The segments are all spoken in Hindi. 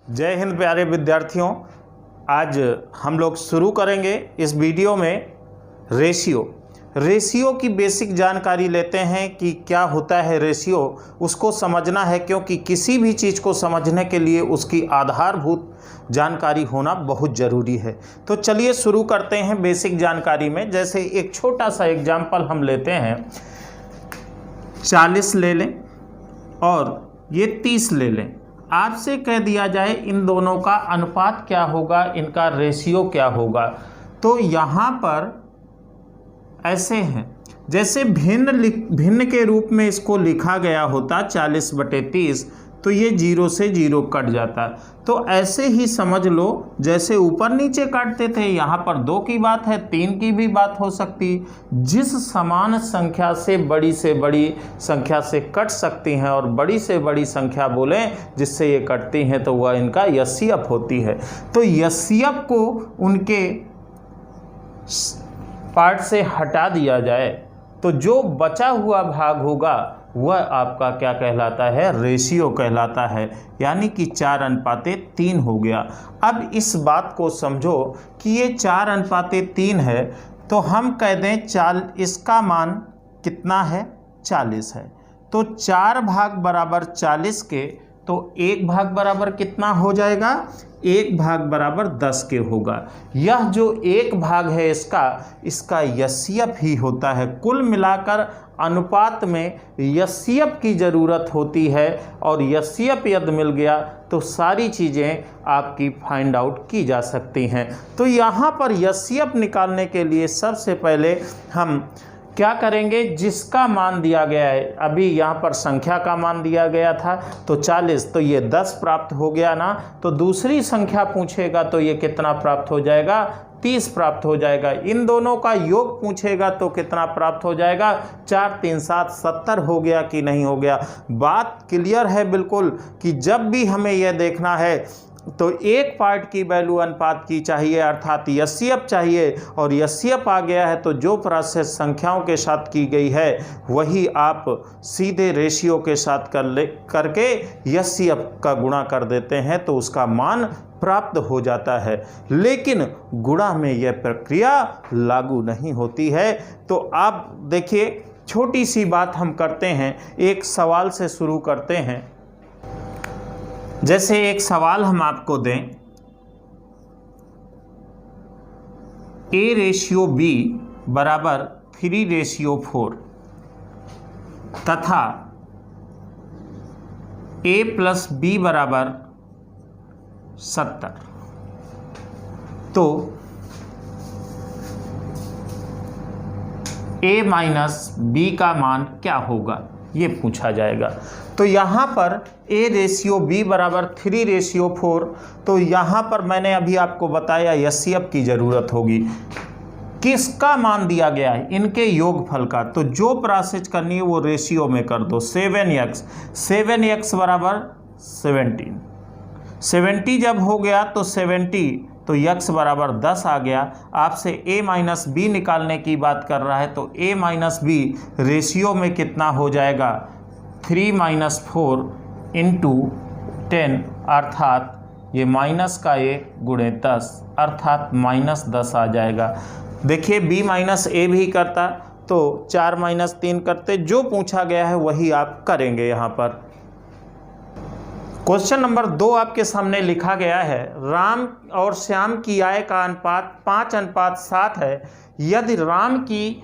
जय हिंद प्यारे विद्यार्थियों। आज हम लोग शुरू करेंगे इस वीडियो में रेशियो की बेसिक जानकारी लेते हैं कि क्या होता है रेशियो, उसको समझना है क्योंकि किसी भी चीज़ को समझने के लिए उसकी आधारभूत जानकारी होना बहुत ज़रूरी है। तो चलिए शुरू करते हैं बेसिक जानकारी में। जैसे एक छोटा सा एग्जाम्पल हम लेते हैं, 40 ले लें और ये 30 ले लें। आपसे कह दिया जाए इन दोनों का अनुपात क्या होगा, इनका रेशियो क्या होगा। तो यहाँ पर ऐसे हैं, जैसे भिन्न के रूप में इसको लिखा गया होता 40/30, तो ये 0 से 0 कट जाता। तो ऐसे ही समझ लो जैसे ऊपर नीचे काटते थे, यहाँ पर 2 की बात है, 3 की भी बात हो सकती। जिस समान संख्या से बड़ी संख्या से कट सकती हैं और बड़ी से बड़ी संख्या बोलें जिससे ये कटती हैं तो वह इनका यस्यप होती है। तो यस्यप को उनके पार्ट से हटा दिया जाए तो जो बचा हुआ भाग होगा वह आपका क्या कहलाता है, रेशियो कहलाता है। यानी कि 4:3 हो गया। अब इस बात को समझो कि ये 4:3 है, तो हम कह दें इसका मान कितना है, 40 है। तो 4 भाग बराबर 40 के, तो 1 भाग बराबर कितना हो जाएगा, 1 भाग बराबर 10 के होगा। यह जो 1 भाग है इसका यस्यप ही होता है। कुल मिलाकर अनुपात में यस्यप की ज़रूरत होती है और यस्यप यदि मिल गया तो सारी चीज़ें आपकी फाइंड आउट की जा सकती हैं। तो यहाँ पर यस्यप निकालने के लिए सबसे पहले हम क्या करेंगे, जिसका मान दिया गया है, अभी यहाँ पर संख्या का मान दिया गया था तो 40, तो ये 10 प्राप्त हो गया ना। तो दूसरी संख्या पूछेगा तो ये कितना प्राप्त हो जाएगा, 30 प्राप्त हो जाएगा। इन दोनों का योग पूछेगा तो कितना प्राप्त हो जाएगा, 4 3 7 70 हो गया कि नहीं हो गया। बात क्लियर है बिल्कुल कि जब भी हमें यह देखना है तो एक पार्ट की वैल्यू अनुपात की चाहिए, अर्थात यस्यप चाहिए। और यस्यप आ गया है तो जो प्रोसेस संख्याओं के साथ की गई है वही आप सीधे रेशियो के साथ करके यस्यप का गुणा कर देते हैं तो उसका मान प्राप्त हो जाता है। लेकिन गुणा में यह प्रक्रिया लागू नहीं होती है। तो आप देखिए, छोटी सी बात हम करते हैं, एक सवाल से शुरू करते हैं। जैसे एक सवाल हम आपको दें, A/B बराबर 3/4 तथा A+B बराबर 70, तो A-B का मान क्या होगा ये पूछा जाएगा। तो यहाँ पर A/B बराबर 3/4, तो यहाँ पर मैंने अभी आपको बताया यस्यप की ज़रूरत होगी। किसका मान दिया गया है, इनके योगफल का। तो जो प्रोसेस करनी है वो रेशियो में कर दो। 7x बराबर 17, 70 जब हो गया तो 70, तो x बराबर 10 आ गया। आपसे A-B निकालने की बात कर रहा है तो A-B रेशियो में कितना हो जाएगा, 3-4 × 10, अर्थात ये माइनस का 1 गुणे 10, अर्थात -10 आ जाएगा। देखिए B-A भी करता तो 4-3 करते। जो पूछा गया है वही आप करेंगे। यहाँ पर क्वेश्चन नंबर 2 आपके सामने लिखा गया है, राम और श्याम की आय का अनुपात 5:7 है। यदि राम की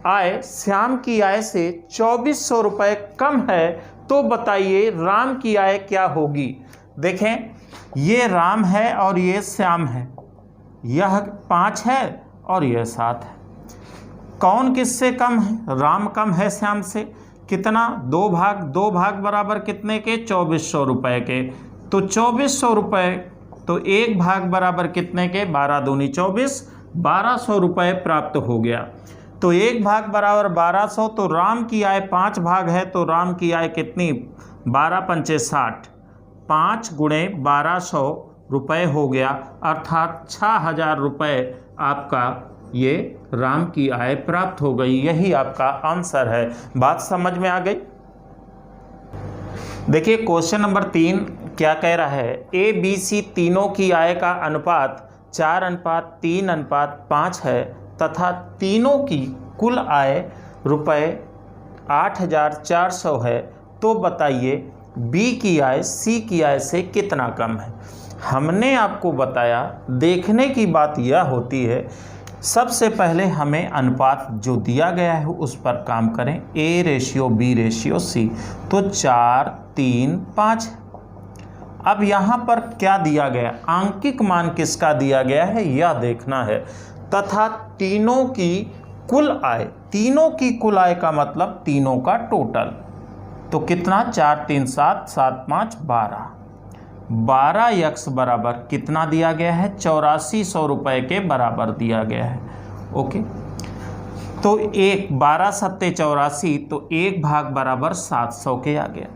आय श्याम की आय से 2400 रुपये कम है तो बताइए राम की आय क्या होगी। देखें, ये राम है और ये श्याम है, यह 5 है और यह 7 है। कौन किससे कम है, राम कम है श्याम से। कितना, 2 भाग बराबर कितने के, 2400 रुपये के। तो 2400 रुपये, तो 1 भाग बराबर कितने के, 12 दूनी 24, 1200 रुपये प्राप्त हो गया। तो 1 भाग बराबर 1200, तो राम की आय 5 भाग है तो राम की आय कितनी, 12×5 = 60, 5 × 1200 रुपये हो गया, अर्थात 6000 रुपये आपका ये राम की आय प्राप्त हो गई। यही आपका आंसर है। बात समझ में आ गई। देखिए क्वेश्चन नंबर 3 क्या कह रहा है, ए बी सी तीनों की आय का अनुपात 4:3:5 है तथा तीनों की कुल आय रुपये 8,400 है, तो बताइए बी की आय सी की आय से कितना कम है। हमने आपको बताया देखने की बात यह होती है, सबसे पहले हमें अनुपात जो दिया गया है उस पर काम करें, A/B/C, तो 4:3:5। अब यहाँ पर क्या दिया गया, आंकिक मान किसका दिया गया है यह देखना है, तथा तीनों की कुल आय, तीनों की कुल आय का मतलब तीनों का टोटल, तो कितना 4 3 7 7 5 12 यक्स बराबर कितना दिया गया है, 8400 रुपये के बराबर दिया गया है। ओके, तो 12 सत्ते 84, तो 1 भाग बराबर 700 के आ गया।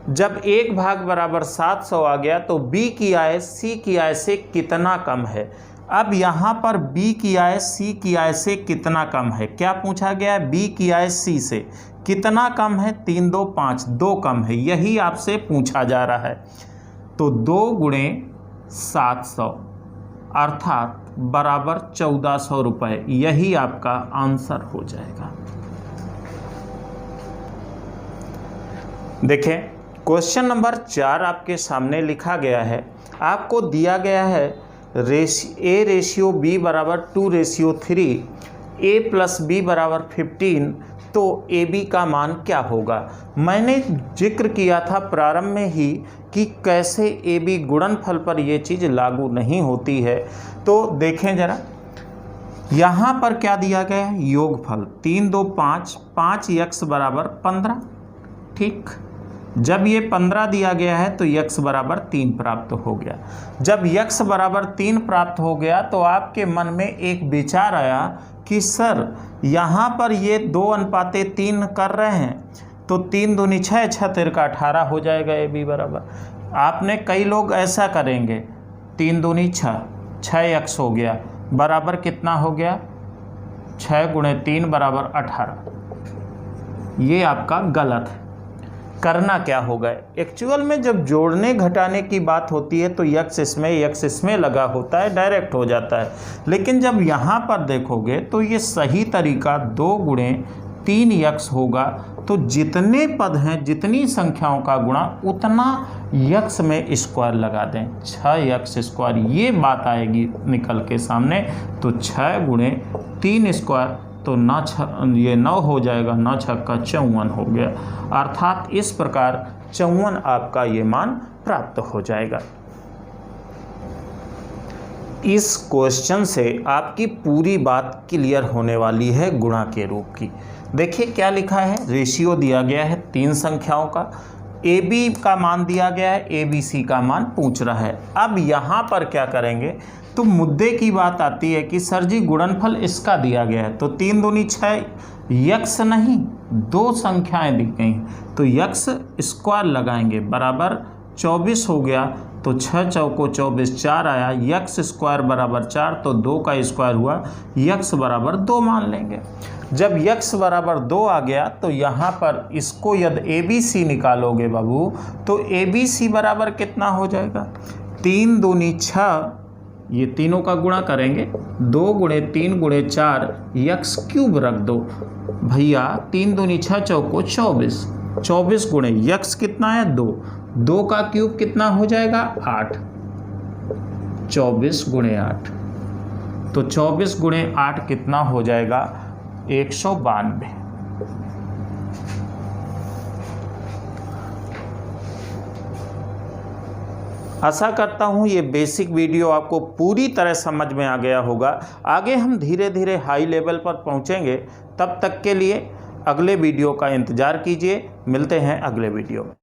जब 1 भाग बराबर 700 आ गया तो बी की आय सी की आय से कितना कम है। अब यहाँ पर बी की आय सी की आय से कितना कम है, क्या पूछा गया है, बी की आय सी से कितना कम है, 3 2 5, 2 कम है, यही आपसे पूछा जा रहा है। तो 2 × 700 अर्थात बराबर 1400 रुपये, यही आपका आंसर हो जाएगा। देखें क्वेश्चन नंबर 4 आपके सामने लिखा गया है, आपको दिया गया है A/B बराबर 2:3, A+B बराबर 15, तो AB का मान क्या होगा। मैंने जिक्र किया था प्रारंभ में ही कि कैसे AB गुणनफल पर ये चीज़ लागू नहीं होती है। तो देखें जरा, यहाँ पर क्या दिया गया है, योगफल 3 2 5, 5 यक्स बराबर 15। ठीक, जब ये 15 दिया गया है तो यक्स बराबर 3 प्राप्त हो गया। जब यक्स बराबर 3 प्राप्त हो गया तो आपके मन में एक विचार आया कि सर यहाँ पर ये 2:3 कर रहे हैं, तो 3 दूनी 6, 6 तिरका 18 हो जाएगा AB बराबर। आपने कई लोग ऐसा करेंगे, 3 दूनी 6, 6 यक्स हो गया, बराबर कितना हो गया, 6 × 3 बराबर 18। ये आपका गलत है। करना क्या होगा, एक्चुअल में जब जोड़ने घटाने की बात होती है तो यक्स इसमें लगा होता है, डायरेक्ट हो जाता है। लेकिन जब यहाँ पर देखोगे तो ये सही तरीका 2 × 3 यक्स होगा। तो जितने पद हैं, जितनी संख्याओं का गुणा उतना यक्स में स्क्वायर लगा दें, 6 यक्स स्क्वायर, ये बात आएगी निकल के सामने। तो 6 × 3 स्क्वायर, तो 9 हो जाएगा, 9 छक्का 54 हो गया। अर्थात इस प्रकार 54 आपका ये मान प्राप्त हो जाएगा। इस क्वेश्चन से आपकी पूरी बात क्लियर होने वाली है गुणा के रूप की। देखिए क्या लिखा है, रेशियो दिया गया है 3 संख्याओं का, AB का मान दिया गया है, ABC का मान पूछ रहा है। अब यहाँ पर क्या करेंगे, तो मुद्दे की बात आती है कि सर जी गुणनफल इसका दिया गया है, तो 3 दूनी 6, यक्स नहीं 2 संख्याएं दी गई, तो यक्स स्क्वायर लगाएंगे, बराबर 24 हो गया, तो 6 चौको 24, 4 आया, यक्स स्क्वायर बराबर 4, तो 2 का स्क्वायर हुआ, यक्स बराबर 2 मान लेंगे। जब यक्स बराबर 2 आ गया तो यहाँ पर इसको यदि ABC निकालोगे बाबू, तो ABC बराबर कितना हो जाएगा, 3 दूनी 6, ये तीनों का गुणा करेंगे, 2 × 3 × 4 यक्स क्यूब रख दो भैया, 3 दूनी 6 चौको 24, 24 गुणे यक्स कितना है 2, 2 का क्यूब कितना हो जाएगा 8, 24 × 8, तो 24 × 8 कितना हो जाएगा 192। आशा करता हूँ ये बेसिक वीडियो आपको पूरी तरह समझ में आ गया होगा। आगे हम धीरे धीरे हाई लेवल पर पहुँचेंगे, तब तक के लिए अगले वीडियो का इंतज़ार कीजिए। मिलते हैं अगले वीडियो में।